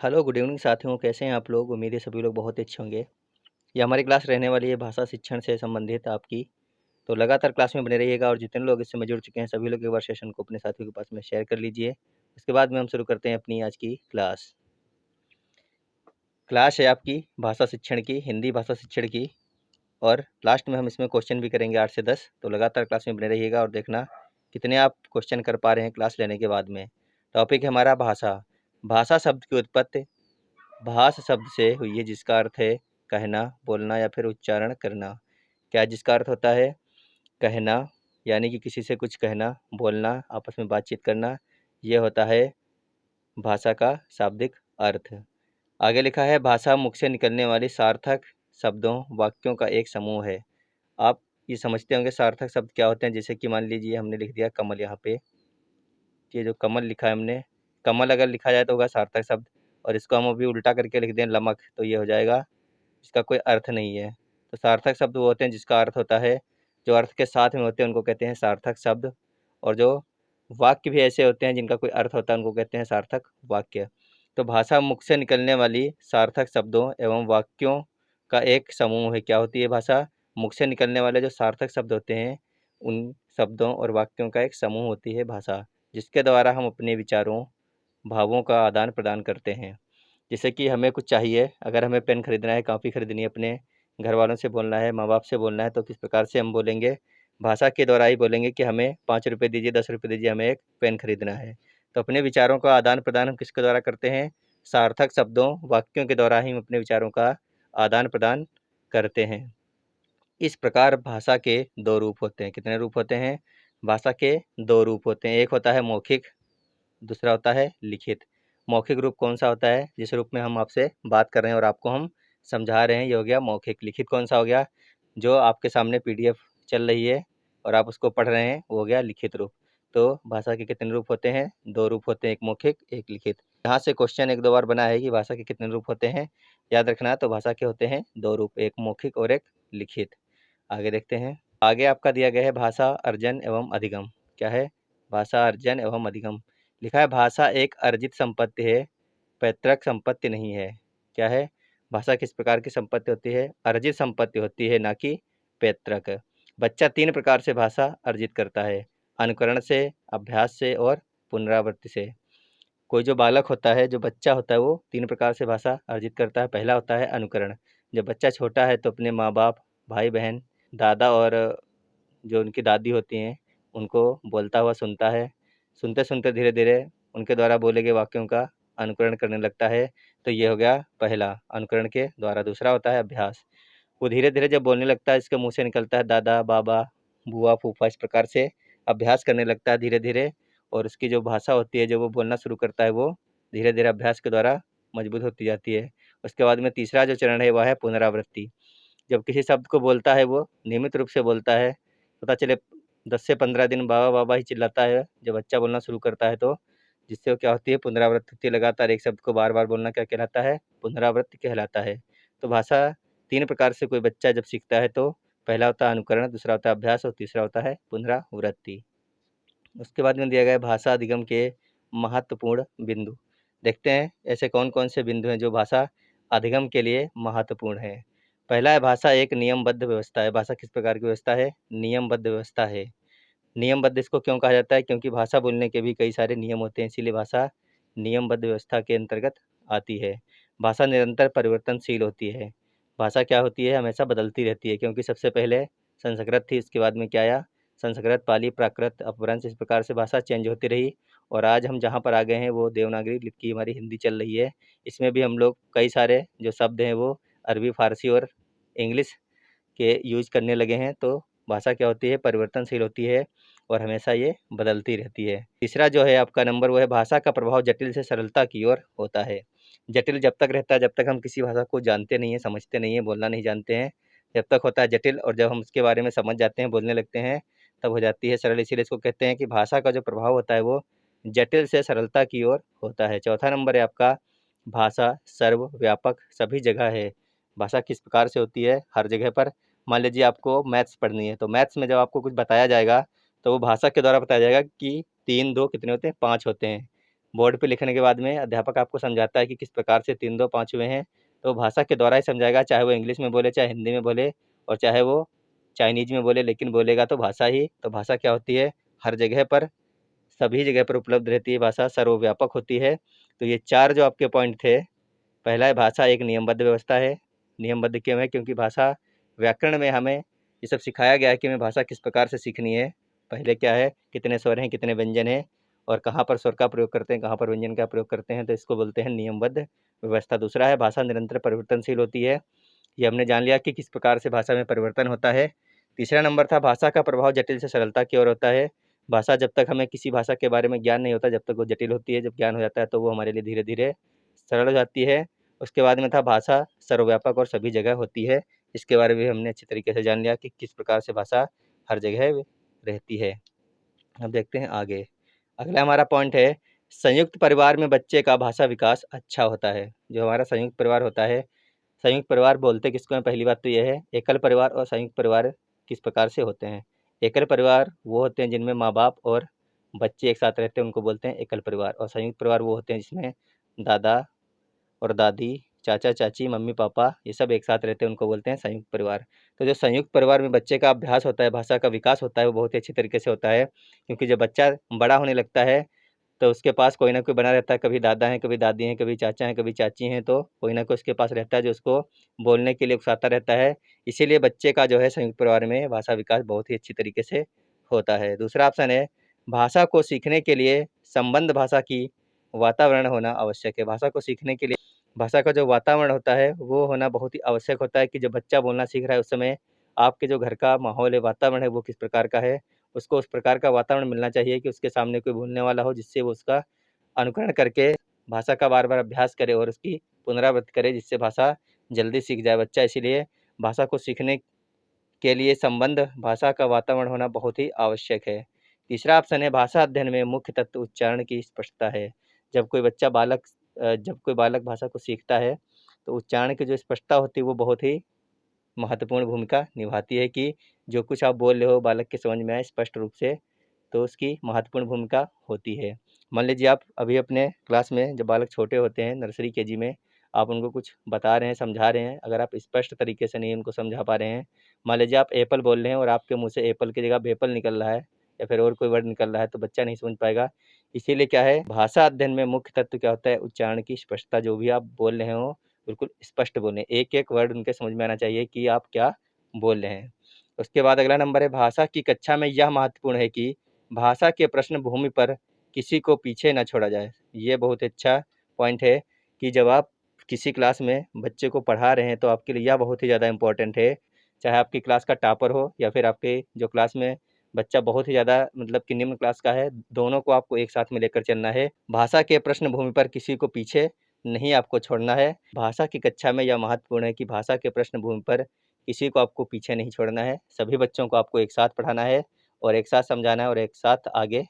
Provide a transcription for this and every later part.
Hello, good evening साथियों, कैसे हैं आप लोग? उम्मीद है सभी लोग बहुत अच्छे होंगे। ये हमारी क्लास रहने वाली है भाषा शिक्षण से संबंधित आपकी। तो लगातार क्लास में बने रहिएगा और जितने लोग इससे जुड़ चुके हैं सभी लोग एक बार सेशन को अपने साथियों के पास में शेयर कर लीजिए। उसके बाद में हम शुरू करते हैं अपनी आज की क्लास। क्लास है आपकी भाषा शिक्षण की, हिंदी भाषा शिक्षण की, और लास्ट में हम इसमें क्वेश्चन भी करेंगे 8 से 10। तो लगातार क्लास में बने रहिएगा और देखना कितने आप क्वेश्चन कर पा रहे हैं क्लास लेने के बाद में। टॉपिक है हमारा भाषा। भाषा शब्द की उत्पत्ति भाष शब्द से हुई है, जिसका अर्थ है कहना, बोलना या फिर उच्चारण करना। क्या जिसका अर्थ होता है कहना, यानी कि किसी से कुछ कहना, बोलना, आपस में बातचीत करना। ये होता है भाषा का शाब्दिक अर्थ। आगे लिखा है भाषा मुख से निकलने वाली सार्थक शब्दों वाक्यों का एक समूह है। आप ये समझते होंगे सार्थक शब्द क्या होते हैं। जैसे कि मान लीजिए हमने लिख दिया कमल, यहाँ पे ये जो कमल लिखा है हमने, कमल अगर लिखा जाए तो होगा सार्थक शब्द, और इसको हम अभी उल्टा करके लिख दें नमक, तो ये हो जाएगा इसका कोई अर्थ नहीं है। तो सार्थक शब्द वो होते हैं जिसका अर्थ होता है, जो अर्थ के साथ में होते हैं उनको कहते हैं सार्थक शब्द। और जो वाक्य भी ऐसे होते हैं जिनका कोई अर्थ होता है उनको कहते हैं सार्थक वाक्य। तो भाषा मुख से निकलने वाली सार्थक शब्दों एवं वाक्यों का एक समूह है। क्या होती है भाषा? मुख से निकलने वाले जो सार्थक शब्द होते हैं उन शब्दों और वाक्यों का एक समूह होती है भाषा, जिसके द्वारा हम अपने विचारों भावों का आदान प्रदान करते हैं। जैसे कि हमें कुछ चाहिए, अगर हमें पेन खरीदना है, कॉपी खरीदनी है, अपने घर वालों से बोलना है, माँ बाप से बोलना है, तो किस प्रकार से हम बोलेंगे? भाषा के द्वारा ही बोलेंगे कि हमें 5 रुपये दीजिए, 10 रुपये दीजिए, हमें एक पेन खरीदना है। तो अपने विचारों का आदान प्रदान हम किसके द्वारा करते हैं? सार्थक शब्दों वाक्यों के द्वारा ही हम अपने विचारों का आदान प्रदान करते हैं। इस प्रकार भाषा के दो रूप होते हैं। कितने रूप होते हैं? भाषा के दो रूप होते हैं। एक होता है मौखिक, दूसरा होता है लिखित। मौखिक रूप कौन सा होता है? जिस रूप में हम आपसे बात कर रहे हैं और आपको हम समझा रहे हैं, ये हो गया मौखिक। लिखित कौन सा हो गया? जो आपके सामने पीडीएफ चल रही है और आप उसको पढ़ रहे हैं, वो हो गया लिखित रूप। तो भाषा के कितने रूप होते हैं? दो रूप होते हैं, एक मौखिक एक लिखित। यहाँ से क्वेश्चन एक दो बार बना है कि भाषा के कितने रूप होते हैं, याद रखना। तो भाषा के होते हैं दो रूप, एक मौखिक और एक लिखित। आगे देखते हैं। आगे आपका दिया गया है भाषा अर्जन एवं अधिगम। क्या है? भाषा अर्जन एवं अधिगम। लिखा है भाषा एक अर्जित संपत्ति है, पैतृक संपत्ति नहीं है। क्या है? भाषा किस प्रकार की संपत्ति होती है? अर्जित संपत्ति होती है, ना कि पैतृक। बच्चा 3 प्रकार से भाषा अर्जित करता है, अनुकरण से, अभ्यास से और पुनरावृत्ति से। कोई जो बालक होता है, जो बच्चा होता है, वो 3 प्रकार से भाषा अर्जित करता है। पहला होता है अनुकरण। जब बच्चा छोटा है तो अपने माँ बाप, भाई बहन, दादा और जो उनकी दादी होती हैं उनको बोलता हुआ सुनता है। सुनते सुनते धीरे धीरे उनके द्वारा बोले गए वाक्यों का अनुकरण करने लगता है। तो ये हो गया पहला, अनुकरण के द्वारा। दूसरा होता है अभ्यास। वो धीरे धीरे जब बोलने लगता है, इसके मुंह से निकलता है दादा, बाबा, बुआ, फूफा, इस प्रकार से अभ्यास करने लगता है धीरे धीरे। और उसकी जो भाषा होती है, जो वो बोलना शुरू करता है, वो धीरे धीरे अभ्यास के द्वारा मजबूत होती जाती है। उसके बाद में तीसरा जो चरण है वह है पुनरावृत्ति। जब किसी शब्द को बोलता है, वो नियमित रूप से बोलता है, पता चले 10 से 15 दिन बाबा बाबा ही चिल्लाता है जब बच्चा बोलना शुरू करता है, तो जिससे वो क्या होती है? पुनरावृत्ति होती है। लगातार एक शब्द को बार बार बोलना क्या कहलाता है? पुनरावृत्ति कहलाता है। तो भाषा 3 प्रकार से कोई बच्चा जब सीखता है, तो पहला होता है अनुकरण, दूसरा होता है अभ्यास और तीसरा होता है पुनरावृत्ति। उसके बाद में दिया गया है भाषा अधिगम के महत्वपूर्ण बिंदु। देखते हैं ऐसे कौन कौन से बिंदु हैं जो भाषा अधिगम के लिए महत्वपूर्ण है। पहला है भाषा एक नियमबद्ध व्यवस्था है। भाषा किस प्रकार की व्यवस्था है? नियमबद्ध व्यवस्था है। नियमबद्ध इसको क्यों कहा जाता है? क्योंकि भाषा बोलने के भी कई सारे नियम होते हैं, इसीलिए भाषा नियमबद्ध व्यवस्था के अंतर्गत आती है। भाषा निरंतर परिवर्तनशील होती है। भाषा क्या होती है? हमेशा बदलती रहती है, क्योंकि सबसे पहले संस्कृत थी, उसके बाद में क्या आया? संस्कृत, पाली, प्राकृत, अपभ्रंश, इस प्रकार से भाषा चेंज होती रही। और आज हम जहाँ पर आ गए हैं वो देवनागरी लिपि की हमारी हिंदी चल रही है। इसमें भी हम लोग कई सारे जो शब्द हैं वो अरबी, फारसी और इंग्लिश के यूज करने लगे हैं। तो भाषा क्या होती है? परिवर्तनशील होती है और हमेशा ये बदलती रहती है। तीसरा जो है आपका नंबर, वो है भाषा का प्रभाव जटिल से सरलता की ओर होता है। जटिल जब तक रहता है, जब तक हम किसी भाषा को जानते नहीं हैं, समझते नहीं हैं, बोलना नहीं जानते हैं, जब तक होता है जटिल। और जब हम उसके बारे में समझ जाते हैं, बोलने लगते हैं, तब हो जाती है सरल। इसीलिए इसको कहते हैं कि भाषा का जो प्रभाव होता है वो जटिल से सरलता की ओर होता है। चौथा नंबर है आपका भाषा सर्वव्यापक सभी जगह है। भाषा किस प्रकार से होती है? हर जगह पर। मान लीजिए आपको मैथ्स पढ़नी है, तो मैथ्स में जब आपको कुछ बताया जाएगा, तो वो भाषा के द्वारा बताया जाएगा कि 3 2 कितने होते हैं? 5 होते हैं। बोर्ड पे लिखने के बाद में अध्यापक आपको समझाता है कि किस प्रकार से 3 2 5 हुए हैं, तो भाषा के द्वारा ही समझाएगा, चाहे वो इंग्लिश में बोले, चाहे हिंदी में बोले और चाहे वो चाइनीज़ में बोले, लेकिन बोलेगा तो भाषा ही। तो भाषा क्या होती है, हर जगह पर, सभी जगह पर उपलब्ध रहती है, भाषा सर्वव्यापक होती है। तो ये 4 जो आपके पॉइंट थे, पहला है भाषा एक नियमबद्ध व्यवस्था है। नियमबद्ध क्यों है, क्योंकि भाषा व्याकरण में हमें ये सब सिखाया गया है कि हमें भाषा किस प्रकार से सीखनी है। पहले क्या है, कितने स्वर हैं, कितने व्यंजन हैं और कहाँ पर स्वर का प्रयोग करते हैं, कहाँ पर व्यंजन का प्रयोग करते हैं, तो इसको बोलते हैं नियमबद्ध व्यवस्था। दूसरा है भाषा निरंतर परिवर्तनशील होती है, ये हमने जान लिया कि किस प्रकार से भाषा में परिवर्तन होता है। तीसरा नंबर था भाषा का प्रभाव जटिल से सरलता की ओर होता है। भाषा जब तक हमें किसी भाषा के बारे में ज्ञान नहीं होता, जब तक वो जटिल होती है, जब ज्ञान हो जाता है तो वो हमारे लिए धीरे धीरे सरल हो जाती है। उसके बाद में था भाषा सर्वव्यापक और सभी जगह होती है। इसके बारे में हमने अच्छी तरीके से जान लिया कि किस प्रकार से भाषा हर जगह रहती है। अब देखते हैं आगे। अगला हमारा पॉइंट है, संयुक्त परिवार में बच्चे का भाषा विकास अच्छा होता है। जो हमारा संयुक्त परिवार होता है, संयुक्त परिवार बोलते किसको हैं, पहली बात तो यह है। एकल परिवार और संयुक्त परिवार किस प्रकार से होते हैं। एकल परिवार वो होते हैं जिनमें माँ बाप और बच्चे एक साथ रहते हैं, उनको बोलते हैं एकल परिवार। और संयुक्त परिवार वो होते हैं जिसमें दादा और दादी, चाचा चाची, मम्मी पापा ये सब एक साथ रहते हैं, उनको बोलते हैं संयुक्त परिवार। तो जो संयुक्त परिवार में बच्चे का अभ्यास होता है, भाषा का विकास होता है, वो बहुत ही अच्छी तरीके से होता है। क्योंकि जब बच्चा बड़ा होने लगता है तो उसके पास कोई ना कोई बना रहता है, कभी दादा हैं, कभी दादी हैं, कभी चाचा हैं, कभी चाची हैं, तो कोई ना कोई उसके पास रहता है जो उसको बोलने के लिए उकसाता रहता है। इसीलिए बच्चे का जो है संयुक्त परिवार में भाषा विकास बहुत ही अच्छी तरीके से होता है। दूसरा ऑप्शन है, भाषा को सीखने के लिए संबंध भाषा की वातावरण होना आवश्यक है। भाषा को सीखने के लिए भाषा का जो वातावरण होता है वो होना बहुत ही आवश्यक होता है कि जब बच्चा बोलना सीख रहा है उस समय आपके जो घर का माहौल है, वातावरण है, वो किस प्रकार का है। उसको उस प्रकार का वातावरण मिलना चाहिए कि उसके सामने कोई बोलने वाला हो, जिससे वो उसका अनुकरण करके भाषा का बार-बार अभ्यास करे और उसकी पुनरावृत्ति करे, जिससे भाषा जल्दी सीख जाए बच्चा। इसीलिए भाषा को सीखने के लिए संबंध भाषा का वातावरण होना बहुत ही आवश्यक है। तीसरा ऑप्शन है, भाषा अध्ययन में मुख्य तत्व उच्चारण की स्पष्टता है। जब कोई बच्चा जब कोई बालक भाषा को सीखता है तो उच्चारण की जो स्पष्टता होती है वो बहुत ही महत्वपूर्ण भूमिका निभाती है कि जो कुछ आप बोल रहे हो बालक के समझ में आए स्पष्ट रूप से, तो उसकी महत्वपूर्ण भूमिका होती है। मान लीजिए आप अभी अपने क्लास में जब बालक छोटे होते हैं, नर्सरी केजी में, आप उनको कुछ बता रहे हैं, समझा रहे हैं, अगर आप स्पष्ट तरीके से नहीं उनको समझा पा रहे हैं, मान लीजिए आप एप्पल बोल रहे हैं और आपके मुँह से एप्पल की जगह बेपल निकल रहा है या फिर और कोई वर्ड निकल रहा है, तो बच्चा नहीं समझ पाएगा। इसीलिए क्या है, भाषा अध्ययन में मुख्य तत्व क्या होता है, उच्चारण की स्पष्टता। जो भी आप बोल रहे हो बिल्कुल स्पष्ट बोलें, एक-एक वर्ड उनके समझ में आना चाहिए कि आप क्या बोल रहे हैं। उसके बाद अगला नंबर है, भाषा की कक्षा में यह महत्वपूर्ण है कि भाषा के प्रश्न भूमि पर किसी को पीछे न छोड़ा जाए। ये बहुत अच्छा पॉइंट है कि जब आप किसी क्लास में बच्चे को पढ़ा रहे हैं तो आपके लिए यह बहुत ही ज़्यादा इम्पोर्टेंट है। चाहे आपकी क्लास का टॉपर हो या फिर आपके जो क्लास में बच्चा बहुत ही ज़्यादा मतलब कि निम्न क्लास का है, दोनों को आपको एक साथ में लेकर चलना है। भाषा के प्रश्न भूमि पर किसी को पीछे नहीं आपको छोड़ना है। भाषा की कक्षा में यह महत्वपूर्ण है कि भाषा के प्रश्न भूमि पर किसी को आपको पीछे नहीं छोड़ना है। सभी बच्चों को आपको एक साथ पढ़ाना है और एक साथ समझाना है और एक साथ आगे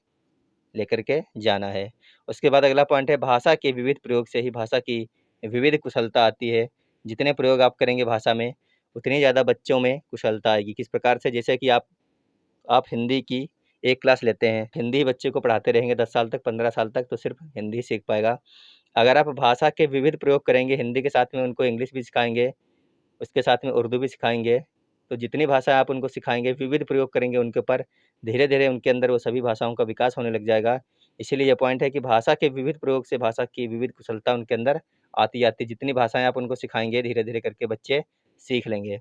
लेकर के जाना है। उसके बाद अगला पॉइंट है, भाषा के विविध प्रयोग से ही भाषा की विविध कुशलता आती है। जितने प्रयोग आप करेंगे भाषा में, उतनी ज़्यादा बच्चों में कुशलता आएगी। किस प्रकार से, जैसे कि आप हिंदी की एक क्लास लेते हैं, हिंदी बच्चे को पढ़ाते रहेंगे 10 साल तक, 15 साल तक, तो सिर्फ हिंदी सीख पाएगा। अगर आप भाषा के विविध प्रयोग करेंगे, हिंदी के साथ में उनको इंग्लिश भी सिखाएँगे, उसके साथ में उर्दू भी सिखाएँगे, तो जितनी भाषा आप उनको सिखाएँगे, विविध प्रयोग करेंगे उनके ऊपर, धीरे-धीरे उनके अंदर वो सभी भाषाओं का विकास होने लग जाएगा। इसीलिए ये पॉइंट है कि भाषा के विविध प्रयोग से भाषा की विविध कुशलता उनके अंदर आती जाती है। जितनी भाषाएँ आप उनको सिखाएँगे, धीरे-धीरे करके बच्चे सीख लेंगे।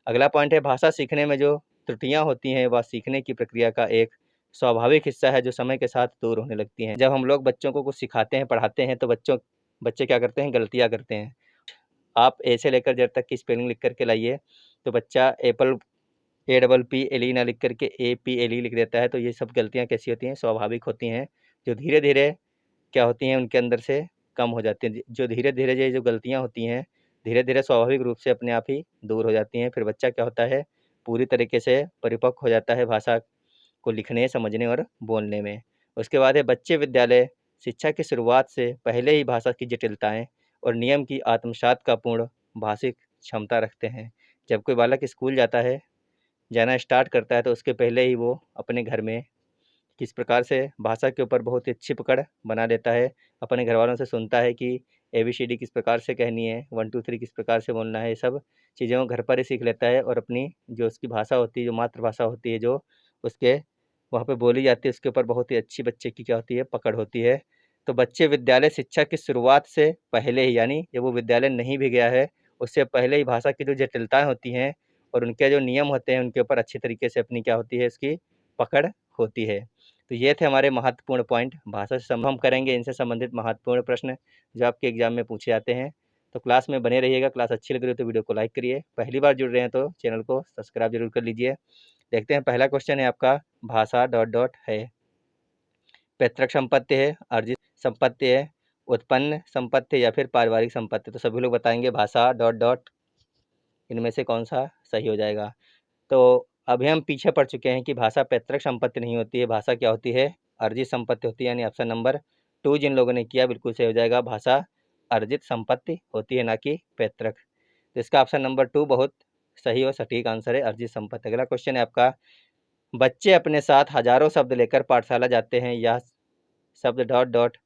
अगला पॉइंट है, भाषा सीखने में जो त्रुटियाँ होती हैं, वह सीखने की प्रक्रिया का एक स्वाभाविक हिस्सा है, जो समय के साथ दूर होने लगती हैं। जब हम लोग बच्चों को कुछ सिखाते हैं, पढ़ाते हैं, तो बच्चे क्या करते हैं, गलतियाँ करते हैं। आप ए से लेकर जेड तक की स्पेलिंग लिख कर के लाइए, तो बच्चा Apple A double P L E ना लिख कर के ए पी एल ई लिख देता है। तो ये सब गलतियाँ कैसी होती हैं, स्वाभाविक होती हैं, जो धीरे-धीरे क्या होती हैं उनके अंदर से कम हो जाती हैं। जो धीरे-धीरे ये जो गलतियाँ होती हैं, धीरे-धीरे स्वाभाविक रूप से अपने आप ही दूर हो जाती हैं। फिर बच्चा क्या होता है, पूरी तरीके से परिपक्व हो जाता है भाषा को लिखने, समझने और बोलने में। उसके बाद है, बच्चे विद्यालय शिक्षा की शुरुआत से पहले ही भाषा की जटिलताएँ और नियम की आत्मसात का पूर्ण भाषिक क्षमता रखते हैं। जब कोई बालक स्कूल जाता है, जाना स्टार्ट करता है, तो उसके पहले ही वो अपने घर में किस प्रकार से भाषा के ऊपर बहुत ही अच्छी पकड़ बना देता है, अपने घर वालों से सुनता है कि ABCD किस प्रकार से कहनी है, 1 2 3 किस प्रकार से बोलना है, ये सब चीज़ें वो घर पर ही सीख लेता है और अपनी जो उसकी भाषा होती है, जो मातृभाषा होती है, जो उसके वहाँ पे बोली जाती है, उसके ऊपर बहुत ही अच्छी बच्चे की क्या होती है, पकड़ होती है। तो बच्चे विद्यालय शिक्षा की शुरुआत से पहले ही, यानी जब वो विद्यालय नहीं भी गया है, उससे पहले ही भाषा की जो जटिलताएँ होती हैं और उनके जो नियम होते हैं, उनके ऊपर अच्छी तरीके से अपनी क्या होती है, उसकी पकड़ होती है। तो ये थे हमारे महत्वपूर्ण पॉइंट। भाषा से हम करेंगे इनसे संबंधित महत्वपूर्ण प्रश्न जो आपके एग्जाम में पूछे जाते हैं। तो क्लास में बने रहिएगा। क्लास अच्छी लग रही हो तो वीडियो को लाइक करिए। पहली बार जुड़ रहे हैं तो चैनल को सब्सक्राइब जरूर कर लीजिए। देखते हैं, पहला क्वेश्चन है आपका, भाषा डॉट डॉट है, पैतृक संपत्ति है, अर्जित संपत्ति है, उत्पन्न संपत्ति या फिर पारिवारिक संपत्ति। तो सभी लोग बताएंगे भाषा डॉट डॉट इनमें से कौन सा सही हो जाएगा। तो अभी हम पीछे पड़ चुके हैं कि भाषा पैतृक संपत्ति नहीं होती है, भाषा क्या होती है, अर्जित संपत्ति होती है। यानी ऑप्शन नंबर 2 जिन लोगों ने किया बिल्कुल सही हो जाएगा, भाषा अर्जित संपत्ति होती है, ना कि पैतृक। तो इसका ऑप्शन नंबर 2 बहुत सही और सटीक आंसर है, अर्जित संपत्ति। अगला क्वेश्चन है आपका, बच्चे अपने साथ हजारों शब्द लेकर पाठशाला जाते हैं, यह शब्द डॉट डॉट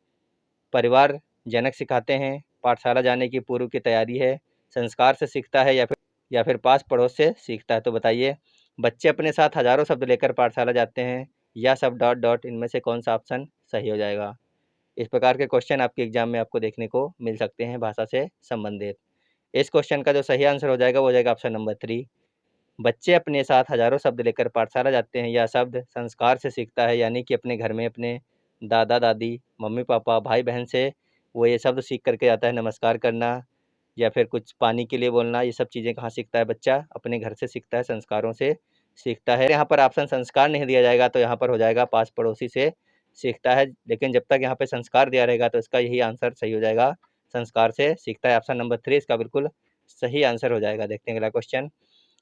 परिवार जनक सिखाते हैं, पाठशाला जाने की पूर्व की तैयारी है, संस्कार से सीखता है या फिर पास पड़ोस से सीखता है। तो बताइए, बच्चे अपने साथ हजारों शब्द लेकर पाठशाला जाते हैं, या सब डॉट डॉट इनमें से कौन सा ऑप्शन सही हो जाएगा। इस प्रकार के क्वेश्चन आपके एग्जाम में आपको देखने को मिल सकते हैं भाषा से संबंधित। इस क्वेश्चन का जो सही आंसर हो जाएगा वो हो जाएगा ऑप्शन नंबर 3। बच्चे अपने साथ हजारों शब्द लेकर पाठशाला जाते हैं, यह शब्द संस्कार से सीखता है, यानी कि अपने घर में अपने दादा दादी, मम्मी पापा, भाई बहन से वो ये शब्द सीख करके जाता है। नमस्कार करना या फिर कुछ पानी के लिए बोलना, ये सब चीज़ें कहाँ सीखता है बच्चा, अपने घर से सीखता है, संस्कारों से सीखता है। यहाँ पर ऑप्शन संस्कार नहीं दिया जाएगा तो यहाँ पर हो जाएगा पास पड़ोसी से सीखता है, लेकिन जब तक यहाँ पे संस्कार दिया रहेगा तो इसका यही आंसर सही हो जाएगा, संस्कार से सीखता है। ऑप्शन नंबर 3 इसका बिल्कुल सही आंसर हो जाएगा। देखते हैं अगला क्वेश्चन।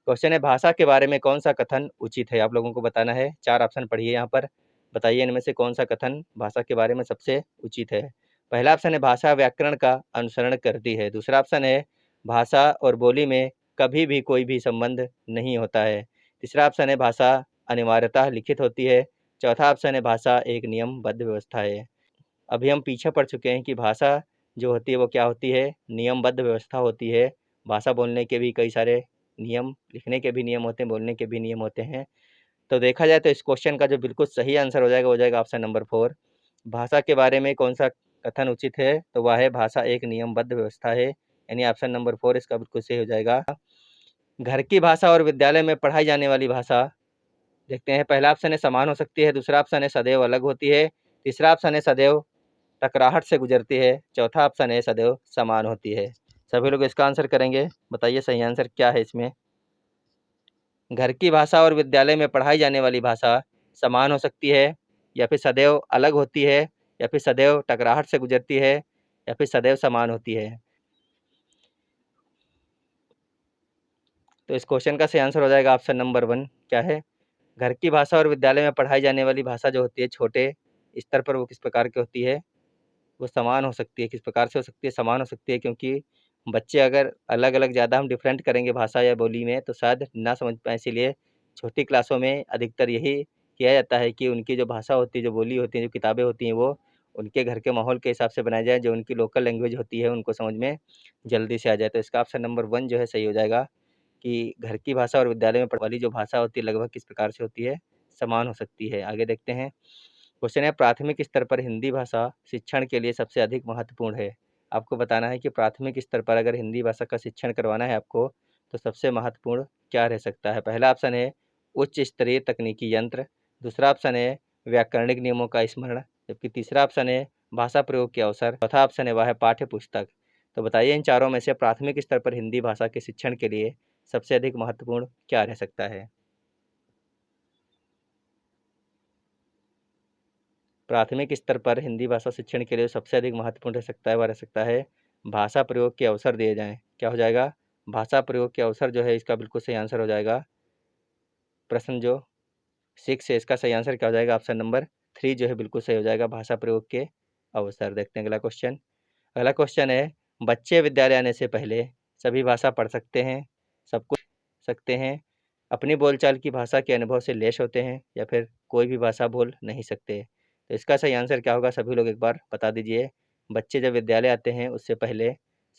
क्वेश्चन है, भाषा के बारे में कौन सा कथन उचित है, आप लोगों को बताना है। 4 ऑप्शन पढ़िए यहाँ पर, बताइए इनमें से कौन सा कथन भाषा के बारे में सबसे उचित है। पहला ऑप्शन है, भाषा व्याकरण का अनुसरण करती है। दूसरा ऑप्शन है, भाषा और बोली में कभी भी कोई भी संबंध नहीं होता है। तीसरा ऑप्शन है, भाषा अनिवार्यतः लिखित होती है। चौथा ऑप्शन है, भाषा एक नियमबद्ध व्यवस्था है। अभी हम पीछे पड़ चुके हैं कि भाषा जो होती है वो क्या होती है, नियमबद्ध व्यवस्था होती है। भाषा बोलने के भी कई सारे नियम, लिखने के भी नियम होते हैं, बोलने के भी नियम होते हैं। तो देखा जाए तो इस क्वेश्चन का जो बिल्कुल सही आंसर हो जाएगा वो हो जाएगा ऑप्शन नंबर 4। भाषा के बारे में कौन सा कथन उचित है, तो वह है भाषा एक नियमबद्ध व्यवस्था है, यानी ऑप्शन नंबर 4 इसका बिल्कुल सही हो जाएगा। घर की भाषा और विद्यालय में पढ़ाई जाने वाली भाषा, देखते हैं। पहला ऑप्शन है समान हो सकती है, दूसरा ऑप्शन है सदैव अलग होती है, तीसरा ऑप्शन है सदैव टकराहट से गुजरती है, चौथा ऑप्शन है सदैव समान होती है। सभी लोग इसका आंसर करेंगे, बताइए सही आंसर क्या है इसमें। घर की भाषा और विद्यालय में पढ़ाई जाने वाली भाषा समान हो सकती है, या फिर सदैव अलग होती है, या फिर सदैव टकराहट से गुजरती है, या फिर सदैव समान होती है। तो इस क्वेश्चन का सही आंसर हो जाएगा ऑप्शन नंबर 1। क्या है, घर की भाषा और विद्यालय में पढ़ाई जाने वाली भाषा जो होती है छोटे स्तर पर वो किस प्रकार की होती है, वो समान हो सकती है। किस प्रकार से हो सकती है, समान हो सकती है, क्योंकि बच्चे अगर अलग अलग ज़्यादा हम डिफरेंट करेंगे भाषा या बोली में तो शायद ना समझ पाएँ, इसीलिए छोटी क्लासों में अधिकतर यही किया जाता है कि उनकी जो भाषा होती है, जो बोली होती है, जो किताबें होती हैं, वो उनके घर के माहौल के हिसाब से बनाई जाए, जो उनकी लोकल लैंग्वेज होती है उनको समझ में जल्दी से आ जाए। तो इसका ऑप्शन नंबर 1 जो है सही हो जाएगा कि घर की भाषा और विद्यालय में पढ़ने वाली जो भाषा होती है लगभग किस प्रकार से होती है, समान हो सकती है। आगे देखते हैं, क्वेश्चन है, प्राथमिक स्तर पर हिंदी भाषा शिक्षण के लिए सबसे अधिक महत्वपूर्ण है। आपको बताना है कि प्राथमिक स्तर पर अगर हिंदी भाषा का शिक्षण करवाना है आपको तो सबसे महत्वपूर्ण क्या रह सकता है। पहला ऑप्शन है उच्च स्तरीय तकनीकी यंत्र, दूसरा ऑप्शन है व्याकरणिक नियमों का स्मरण, जबकि तीसरा ऑप्शन है भाषा प्रयोग के अवसर, चौथा ऑप्शन है वह है पाठ्य पुस्तक। तो बताइए इन चारों में से प्राथमिक स्तर पर हिंदी भाषा के शिक्षण के लिए सबसे अधिक महत्वपूर्ण क्या रह सकता है। प्राथमिक स्तर पर हिंदी भाषा शिक्षण के लिए सबसे अधिक महत्वपूर्ण रह सकता है वह रह सकता है भाषा प्रयोग के अवसर दिए जाएं। क्या हो जाएगा, भाषा प्रयोग के अवसर जो है इसका बिल्कुल सही आंसर हो जाएगा। प्रश्न जो 6 है इसका सही आंसर क्या हो जाएगा, ऑप्शन नंबर 3 जो है बिल्कुल सही हो जाएगा, भाषा प्रयोग के अवसर। देखते हैं अगला क्वेश्चन। अगला क्वेश्चन है, बच्चे विद्यालय आने से पहले सभी भाषा पढ़ सकते हैं, सब कुछ सकते हैं, अपनी बोलचाल की भाषा के अनुभव से लैस होते हैं या फिर कोई भी भाषा बोल नहीं सकते। तो इसका सही आंसर क्या होगा, सभी लोग एक बार बता दीजिए। बच्चे जब विद्यालय आते हैं उससे पहले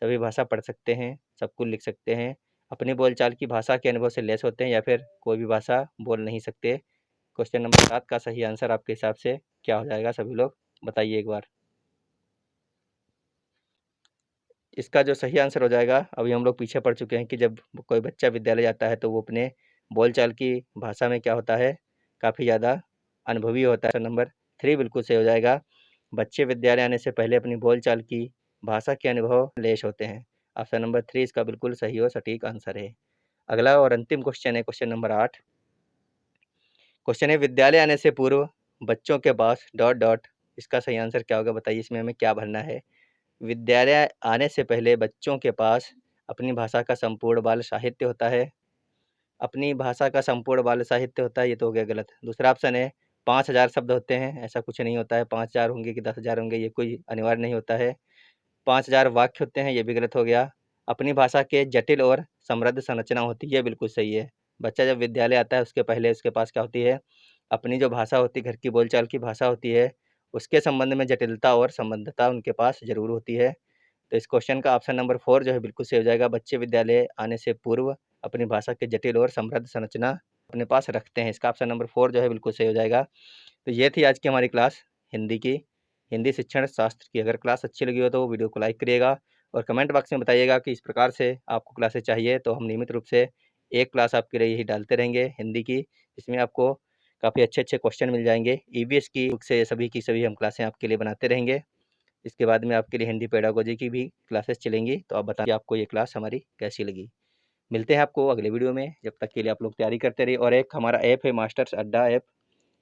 सभी भाषा पढ़ सकते हैं, सब कुछ लिख सकते हैं, अपनी बोलचाल की भाषा के अनुभव से लैस होते हैं या फिर कोई भी भाषा बोल नहीं सकते। क्वेश्चन नंबर 7 का सही आंसर आपके हिसाब से क्या हो जाएगा, सभी लोग बताइए एक बार। इसका जो सही आंसर हो जाएगा, अभी हम लोग पीछे पढ़ चुके हैं कि जब कोई बच्चा विद्यालय जाता है तो वो अपने बोलचाल की भाषा में क्या होता है, काफ़ी ज़्यादा अनुभवी होता है। नंबर 3 बिल्कुल सही हो जाएगा। बच्चे विद्यालय आने से पहले अपनी बोलचाल की भाषा के अनुभव लेश होते हैं। ऑप्शन नंबर 3 इसका बिल्कुल सही और सटीक आंसर है। अगला और अंतिम क्वेश्चन है क्वेश्चन नंबर 8। क्वेश्चन है विद्यालय आने से पूर्व बच्चों के पास डॉट डॉट, इसका सही आंसर क्या होगा बताइए, इसमें हमें क्या भरना है। विद्यालय आने से पहले बच्चों के पास अपनी भाषा का संपूर्ण बाल साहित्य होता है। अपनी भाषा का संपूर्ण बाल साहित्य होता है, ये तो हो गया गलत। दूसरा ऑप्शन है 5000 शब्द होते हैं, ऐसा कुछ नहीं होता है। 5000 होंगे कि 10,000 होंगे ये कोई अनिवार्य नहीं होता है। 5000 वाक्य होते हैं, ये भी गलत हो गया। अपनी भाषा के जटिल और समृद्ध संरचना होती है, बिल्कुल सही है। बच्चा जब विद्यालय आता है उसके पहले उसके पास क्या होती है, अपनी जो भाषा होती है, घर की बोलचाल की भाषा होती है, उसके संबंध में जटिलता और संबद्धता उनके पास ज़रूर होती है। तो इस क्वेश्चन का ऑप्शन नंबर 4 जो है बिल्कुल सही हो जाएगा। बच्चे विद्यालय आने से पूर्व अपनी भाषा के जटिल और समृद्ध संरचना अपने पास रखते हैं। इसका ऑप्शन नंबर 4 जो है बिल्कुल सही हो जाएगा। तो ये थी आज की हमारी क्लास हिंदी की, हिंदी शिक्षण शास्त्र की। अगर क्लास अच्छी लगी हो तो वीडियो को लाइक करिएगा और कमेंट बॉक्स में बताइएगा कि इस प्रकार से आपको क्लासेस चाहिए, तो हम नियमित रूप से एक क्लास आपके लिए यही डालते रहेंगे हिंदी की, जिसमें आपको काफ़ी अच्छे क्वेश्चन मिल जाएंगे। ईवीएस की बुक से सभी की सभी हम क्लासें आपके लिए बनाते रहेंगे। इसके बाद में आपके लिए हिंदी पेडागोजी की भी क्लासेस चलेंगी, तो आप बताइए आपको ये क्लास हमारी कैसी लगी। मिलते हैं आपको अगले वीडियो में, जब तक के लिए आप लोग तैयारी करते रहिए। और एक हमारा ऐप है मास्टर्स अड्डा ऐप,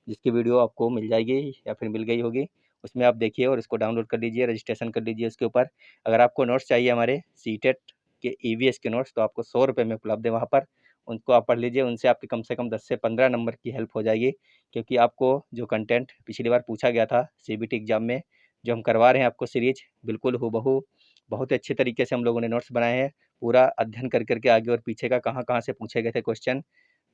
जिसकी वीडियो आपको मिल जाएगी या फिर मिल गई होगी, उसमें आप देखिए और इसको डाउनलोड कर लीजिए, रजिस्ट्रेशन कर लीजिए उसके ऊपर। अगर आपको नोट्स चाहिए हमारे सीटेट के ईवीएस के नोट्स, तो आपको 100 रुपये में उपलब्ध है वहाँ पर, उनको आप पढ़ लीजिए। उनसे आपके कम से कम 10 से 15 नंबर की हेल्प हो जाएगी, क्योंकि आपको जो कंटेंट पिछली बार पूछा गया था सीबीटी एग्जाम में, जो हम करवा रहे हैं आपको सीरीज बिल्कुल हूबहू, बहुत ही अच्छे तरीके से हम लोगों ने नोट्स बनाए हैं, पूरा अध्ययन कर करके आगे और पीछे का कहाँ कहाँ से पूछे गए थे क्वेश्चन।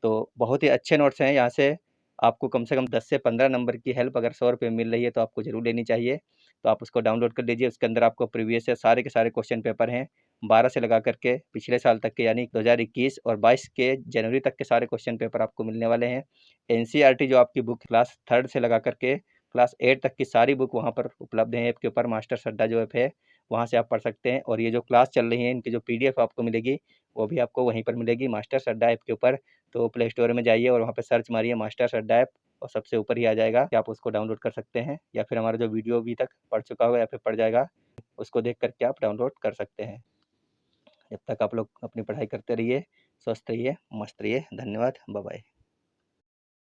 तो बहुत ही अच्छे नोट्स हैं, यहाँ से आपको कम से कम 10 से 15 नंबर की हेल्प अगर 100 रुपये मिल रही है तो आपको ज़रूर लेनी चाहिए। तो आप उसको डाउनलोड कर लीजिए। उसके अंदर आपको प्रीवियस सारे के सारे क्वेश्चन पेपर हैं, 12 से लगा करके पिछले साल तक के, यानी 2021 और 22 के जनवरी तक के सारे क्वेश्चन पेपर आपको मिलने वाले हैं। एनसीईआरटी जो आपकी बुक क्लास 3rd से लगा करके क्लास 8 तक की सारी बुक वहाँ पर उपलब्ध हैं ऐप के ऊपर। मास्टर्स अड्डा जो ऐप है वहाँ से आप पढ़ सकते हैं। और ये जो क्लास चल रही है इनकी जो PDF आपको मिलेगी वो भी आपको वहीं पर मिलेगी मास्टर्स अड्डा ऐप के ऊपर। तो प्ले स्टोर में जाइए और वहाँ पे सर्च मारिए मास्टर्स अड्डा ऐप, और सबसे ऊपर ही आ जाएगा कि आप उसको डाउनलोड कर सकते हैं, या फिर हमारा जो वीडियो अभी तक पढ़ चुका होगा या फिर पढ़ जाएगा उसको देख करके आप डाउनलोड कर सकते हैं। जब तक आप लोग अपनी पढ़ाई करते रहिए, स्वस्थ रहिए, मस्त रहिए। धन्यवाद, बाय बाय।